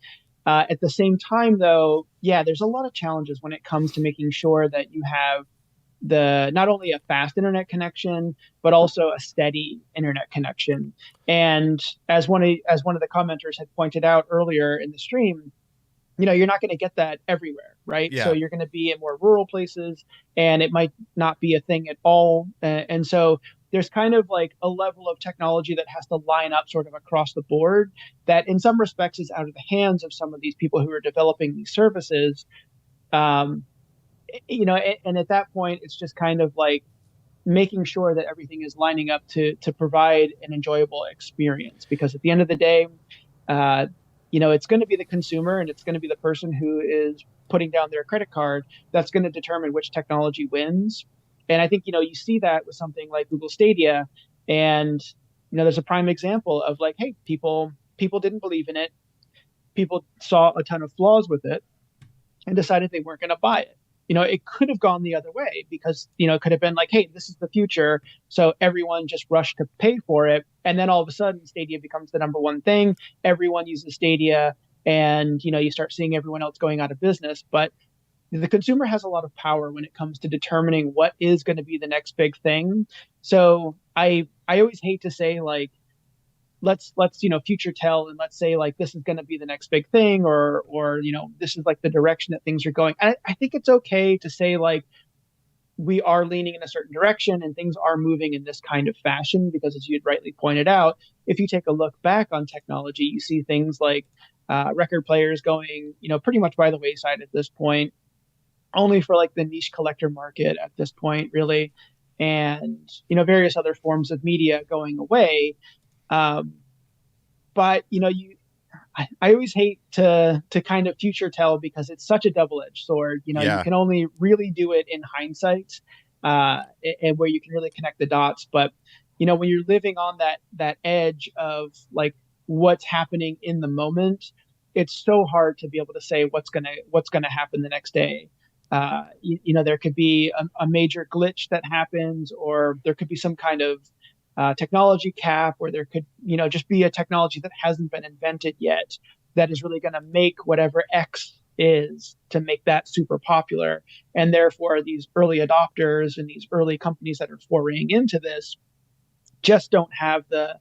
At the same time, though, yeah, there's a lot of challenges when it comes to making sure that you have the not only a fast internet connection but also a steady internet connection. And as one of the commenters had pointed out earlier in the stream, you're not going to get that everywhere, right? So Yeah. you're going to be in more rural places, and it might not be a thing at all. And so there's kind of like a level of technology that has to line up sort of across the board that in some respects is out of the hands of some of these people who are developing these services. Um, and at that point, it's just kind of like making sure that everything is lining up to provide an enjoyable experience. Because at the end of the day, uh, it's going to be the consumer and it's going to be the person who is putting down their credit card that's going to determine which technology wins. And I think you see that with something like Google Stadia, and there's a prime example of like, hey, people didn't believe in it, people saw a ton of flaws with it, and decided they weren't going to buy it. It could have gone the other way because, it could have been like, hey, this is the future. So everyone just rushed to pay for it. And then all of a sudden, Stadia becomes the number one thing. Everyone uses Stadia, and, you start seeing everyone else going out of business. But the consumer has a lot of power when it comes to determining what is going to be the next big thing. So I always hate to say like, let's future tell, and let's say like this is going to be the next big thing, or this is like the direction that things are going. I think it's okay to say like we are leaning in a certain direction and things are moving in this kind of fashion, because as you had rightly pointed out, if you take a look back on technology, you see things like record players going pretty much by the wayside at this point, only for like the niche collector market at this point really, and various other forms of media going away. um, but I always hate to kind of future tell because it's such a double-edged sword. You Yeah. can only really do it in hindsight, and where you can really connect the dots. But when you're living on that edge of like what's happening in the moment, it's so hard to be able to say what's gonna happen the next day. There could be a major glitch that happens, or there could be some kind of technology cap, or there could just be a technology that hasn't been invented yet that is really going to make whatever X is to make that super popular. And therefore, these early adopters and these early companies that are foraying into this just don't have the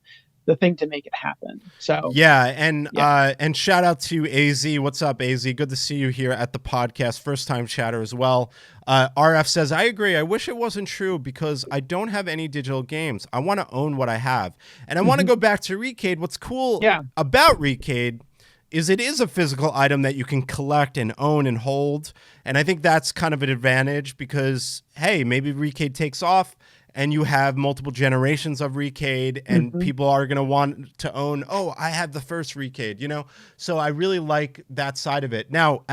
thing to make it happen. So Yeah, yeah. and shout out to AZ. What's up, AZ? Good to see you here at the podcast. First time chatter as well. RF says, I agree. I wish it wasn't true because I don't have any digital games. I want to own what I have. And I want to go back to ReCade. What's cool Yeah. about ReCade is it is a physical item that you can collect and own and hold. And I think that's kind of an advantage because, hey, maybe ReCade takes off and you have multiple generations of ReCade, and people are going to want to own, oh, I have the first ReCade, So I really like that side of it. Now,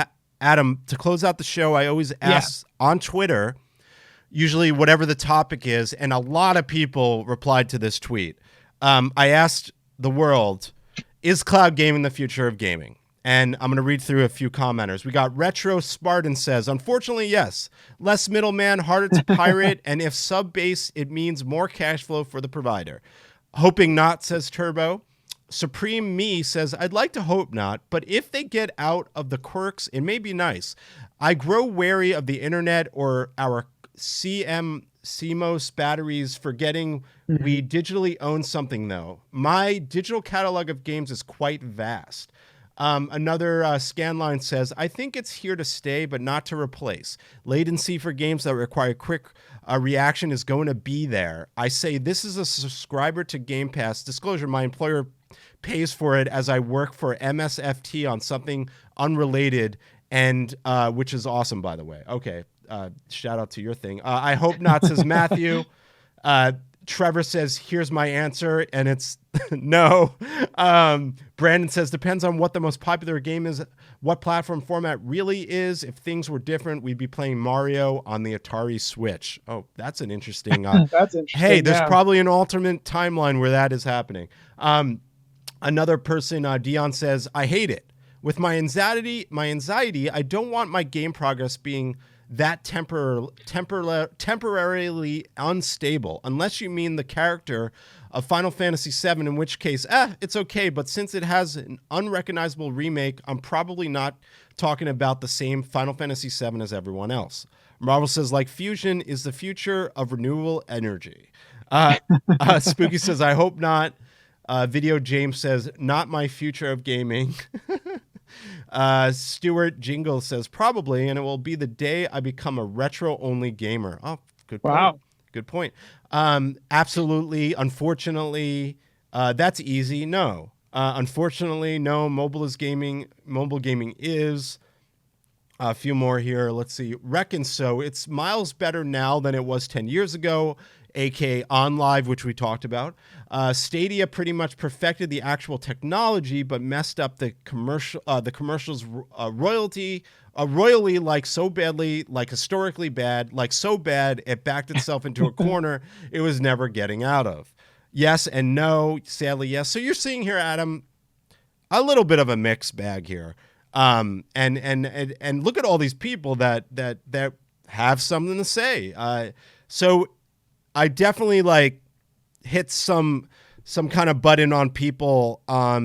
Adam, to close out the show, I always ask on Twitter, usually whatever the topic is, and a lot of people replied to this tweet. I asked the world, is cloud gaming the future of gaming? And I'm going to read through a few commenters. We got Retro Spartan says, unfortunately, yes. Less middleman, harder to pirate, and if sub-based, it means more cash flow for the provider. Hoping not, says Turbo. Supreme Me says, I'd like to hope not, but if they get out of the quirks, it may be nice. I grow wary of the internet or our CMOS batteries, forgetting we digitally own something, though. My digital catalog of games is quite vast. Another Scanline says, I think it's here to stay, but not to replace. Latency for games that require quick reaction is going to be there. I say this is a subscriber to Game Pass. Disclosure, my employer pays for it as I work for MSFT on something unrelated, and which is awesome, by the way. Okay, shout out to your thing. I hope not, says Matthew. Trevor says, here's my answer, and it's no. Brandon says, depends on what the most popular game is, what platform format really is. If things were different, we'd be playing Mario on the Atari Switch. Oh, that's an interesting... That's interesting. Hey, there's probably an alternate timeline where that is happening. Another person, Dion, says, I hate it. With my anxiety, I don't want my game progress being that temporarily unstable, unless you mean the character of Final Fantasy VII, in which case, it's okay. But since it has an unrecognizable remake, I'm probably not talking about the same Final Fantasy VII as everyone else. Marvel says, like, fusion is the future of renewable energy. Spooky says, I hope not. Video James says, not my future of gaming. Stuart Jingle says, probably, and it will be the day I become a retro-only gamer. Oh, good point. Wow. Good point. Absolutely. Unfortunately, that's easy. No. Unfortunately, no. Mobile gaming is. A few more here. Let's see. Reckon so. It's miles better now than it was 10 years ago, aka On Live, which we talked about. Stadia pretty much perfected the actual technology, but messed up the commercials royally, like so badly, like historically bad, like so bad it backed itself into a corner it was never getting out of. Yes and no. Sadly, yes. So you're seeing here, Adam, a little bit of a mixed bag here. And look at all these people that have something to say. So I definitely like hit some kind of button on people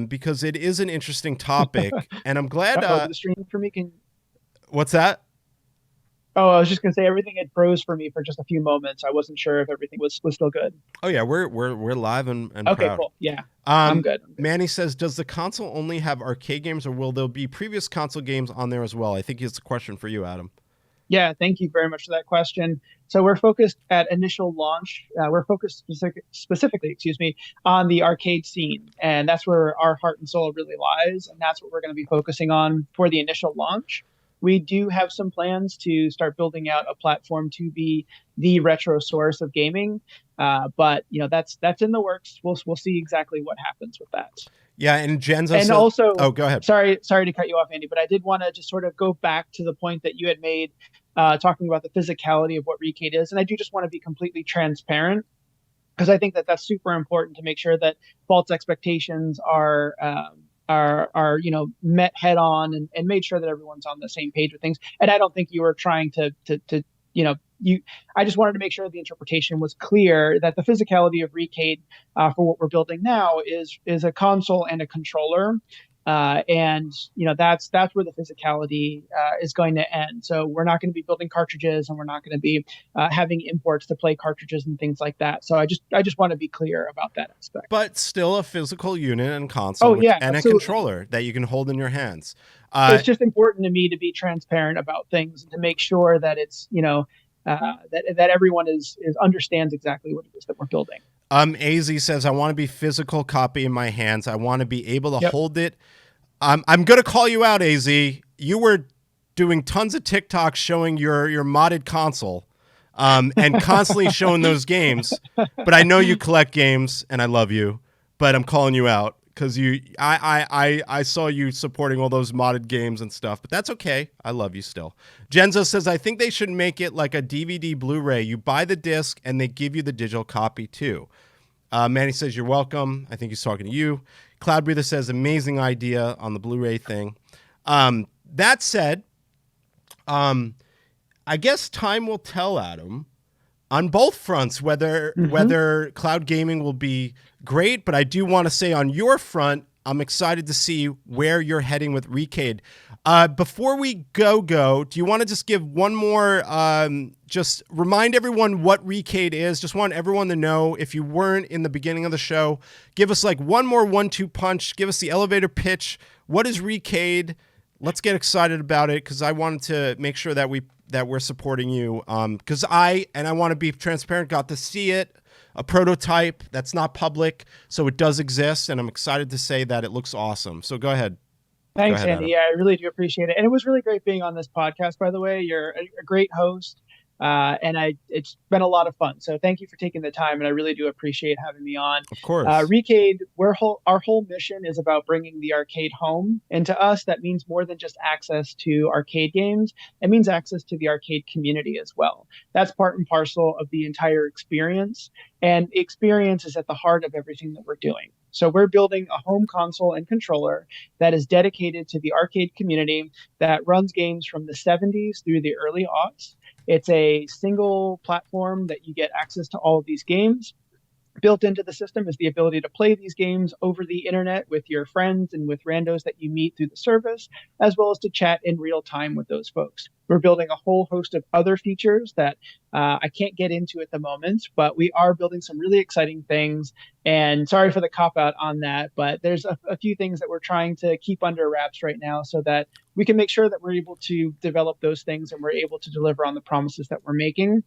because it is an interesting topic, and I'm glad. The stream for me can. What's that? Oh, I was just gonna say everything had froze for me for just a few moments. I wasn't sure if everything was still good. Oh yeah, we're live and okay, proud. Cool. Yeah, I'm good. Manny says, does the console only have arcade games, or will there be previous console games on there as well? I think it's a question for you, Adam. Yeah, thank you very much for that question. So we're focused at initial launch. We're focused specifically, on the arcade scene, and that's where our heart and soul really lies, and that's what we're going to be focusing on for the initial launch. We do have some plans to start building out a platform to be the retro source of gaming, but that's in the works. We'll see exactly what happens with that. Yeah, and Jen's also. Oh, go ahead. Sorry to cut you off, Andy, but I did want to just sort of go back to the point that you had made, talking about the physicality of what ReCade is, and I do just want to be completely transparent because I think that that's super important to make sure that false expectations are met head on and made sure that everyone's on the same page with things. And I don't think you were trying to I just wanted to make sure the interpretation was clear that the physicality of ReCade for what we're building now is a console and a controller. And that's where the physicality is going to end. So we're not going to be building cartridges, and we're not going to be having imports to play cartridges and things like that. So I just want to be clear about that aspect. But still a physical unit and console, and absolutely. A controller that you can hold in your hands. It's just important to me to be transparent about things and to make sure that it's that everyone understands exactly what it is that we're building. AZ says, I want to be physical copy in my hands. I want to be able to hold it. I'm going to call you out, AZ. You were doing tons of TikToks showing your modded console and constantly showing those games. But I know you collect games, and I love you. But I'm calling you out because I saw you supporting all those modded games and stuff. But that's okay. I love you still. Genzo says, I think they should make it like a DVD Blu-ray. You buy the disc, and they give you the digital copy, too. Manny says, you're welcome. I think he's talking to you. Cloud Breather says, amazing idea on the Blu-ray thing. That said, I guess time will tell, Adam, on both fronts, whether cloud gaming will be great. But I do want to say on your front, I'm excited to see where you're heading with ReCade. Before we go, do you want to just give one more, just remind everyone what ReCade is? Just want everyone to know, if you weren't in the beginning of the show, give us like one more 1-2 punch. Give us the elevator pitch. What is ReCade? Let's get excited about it, because I wanted to make sure that we're supporting you. Because I want to be transparent, got to see it. A prototype that's not public, so it does exist, and I'm excited to say that it looks awesome. So go ahead. Thanks, Andy. Yeah, I really do appreciate it. And it was really great being on this podcast, by the way. You're a great host, and it's been a lot of fun. So thank you for taking the time, and I really do appreciate having me on. Of course. ReCade, our whole mission is about bringing the arcade home. And to us, that means more than just access to arcade games. It means access to the arcade community as well. That's part and parcel of the entire experience. And experience is at the heart of everything that we're doing. So we're building a home console and controller that is dedicated to the arcade community that runs games from the 70s through the early aughts. It's a single platform that you get access to all of these games. Built into the system is the ability to play these games over the internet with your friends and with randos that you meet through the service, as well as to chat in real time with those folks. We're building a whole host of other features that I can't get into at the moment, but we are building some really exciting things. And sorry for the cop out on that, but there's a few things that we're trying to keep under wraps right now so that we can make sure that we're able to develop those things and we're able to deliver on the promises that we're making.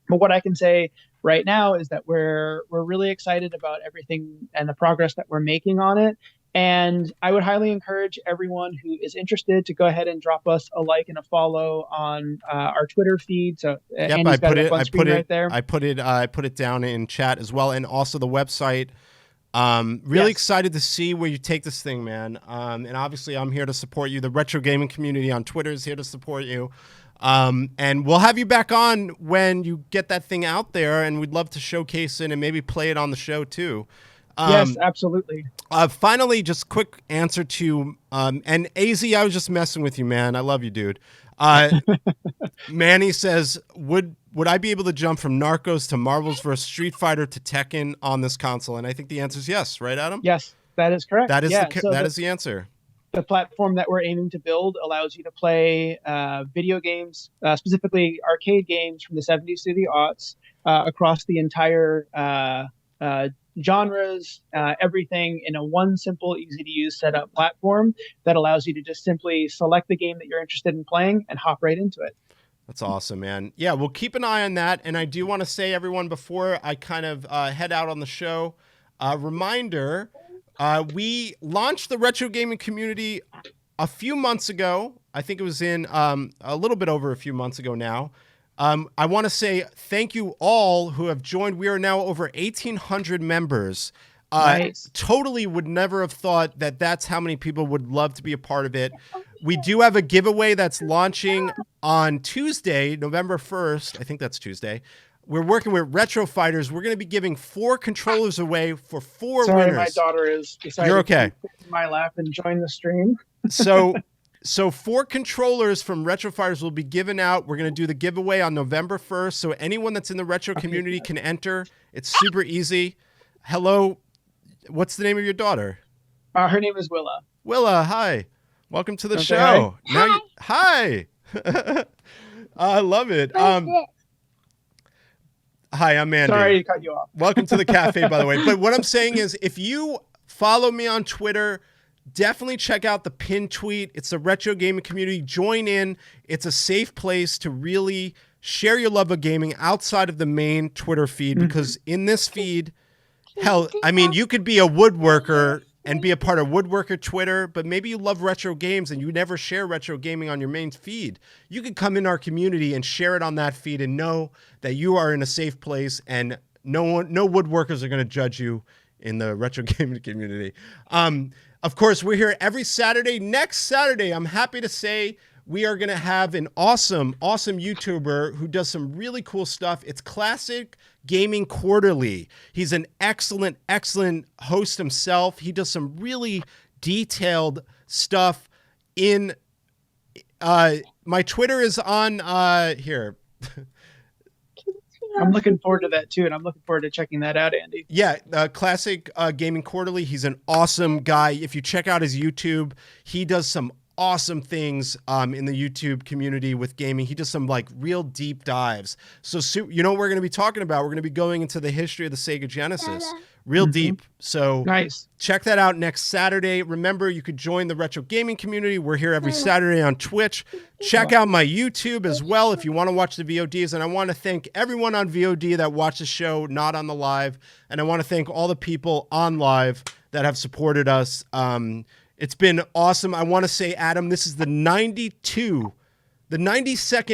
But what I can say right now is that we're really excited about everything and the progress that we're making on it. And I would highly encourage everyone who is interested to go ahead and drop us a like and a follow on our Twitter feed. So Yep, Andy's got it up on screen right there. I put it down in chat as well, and also the website. Really excited to see where you take this thing, man. And obviously, I'm here to support you. The retro gaming community on Twitter is here to support you. And we'll have you back on when you get that thing out there, and we'd love to showcase it and maybe play it on the show too. Yes, absolutely. Finally, just quick answer to, and AZ, I was just messing with you, man. I love you, dude. Manny says, would I be able to jump from Narcos to Marvels vs. Street Fighter to Tekken on this console? And I think the answer is yes, right, Adam? Yes, that is correct. That is is the answer. The platform that we're aiming to build allows you to play video games, specifically arcade games from the 70s to the aughts, across the entire genres, everything in a one simple, easy to use setup platform that allows you to just simply select the game that you're interested in playing and hop right into it. That's awesome, man. Yeah, we'll keep an eye on that. And I do want to say, everyone, before I kind of head out on the show, reminder, we launched the retro gaming community a few months ago. I think it was in a little bit over a few months ago now. I want to say thank you all who have joined. We are now over 1,800 members. Nice. Totally would never have thought that that's how many people would love to be a part of it. We do have a giveaway that's launching on Tuesday, November 1st. I think that's Tuesday. We're working with Retro Fighters. We're going to be giving 4 controllers away for 4 winners. Sorry, my daughter is decided You're okay. to sit in my lap and join the stream. So 4 controllers from Retro Fighters will be given out. We're going to do the giveaway on November 1st. So anyone that's in the retro community can enter. It's super easy. Hello. What's the name of your daughter? Her name is Willa. Willa, hi. Welcome to the show. Hi. Hi. I love it. Hi, I'm Andy. Sorry to cut you off. Welcome to the cafe, by the way. But what I'm saying is, if you follow me on Twitter, definitely check out the pinned tweet. It's the retro gaming community. Join in. It's a safe place to really share your love of gaming outside of the main Twitter feed, because in this feed, hell, I mean, you could be a woodworker and be a part of Woodworker Twitter, but maybe you love retro games and you never share retro gaming on your main feed. You could come in our community and share it on that feed and know that you are in a safe place, and no woodworkers are going to judge you in the retro gaming community. Of course, we're here every Saturday. Next Saturday, I'm happy to say, we are going to have an awesome YouTuber who does some really cool stuff. It's Classic Gaming Quarterly. He's an excellent host himself. He does some really detailed stuff in my Twitter is on here. I'm looking forward to that too, and I'm looking forward to checking that out, Andy. Yeah, Classic Gaming Quarterly. He's an awesome guy. If you check out his YouTube, he does some awesome things in the YouTube community with gaming. He does some like real deep dives. So you know what we're going to be talking about? We're going to be going into the history of the Sega Genesis. Real deep. So nice. Check that out next Saturday. Remember, you could join the retro gaming community. We're here every Saturday on Twitch. Check out my YouTube as well if you want to watch the VODs. And I want to thank everyone on VOD that watched the show, not on the live. And I want to thank all the people on live that have supported us. It's been awesome. I want to say, Adam, this is the 92nd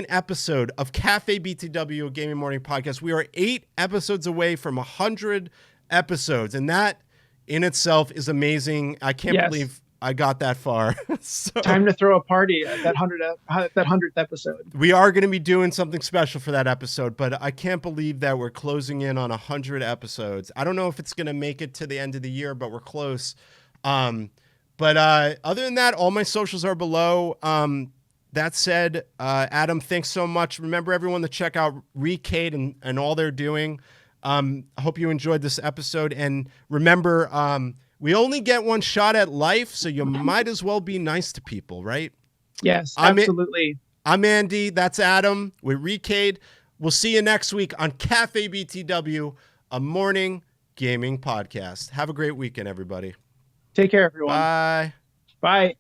episode of Cafe BTW, a Gaming Morning Podcast. We are 8 episodes away from 100 episodes, and that in itself is amazing. I can't believe I got that far. So Time to throw a party at that 100th episode. we are going to be doing something special for that episode, but I can't believe that we're closing in on 100 episodes. I don't know if it's going to make it to the end of the year, but we're close. But other than that, all my socials are below. That said, Adam, thanks so much. Remember, everyone, to check out ReCade and all they're doing. I hope you enjoyed this episode. And remember, we only get one shot at life, so you might as well be nice to people, right? Yes, absolutely. I'm Andy. That's Adam with ReCade. We'll see you next week on Cafe BTW, a morning gaming podcast. Have a great weekend, everybody. Take care, everyone. Bye. Bye.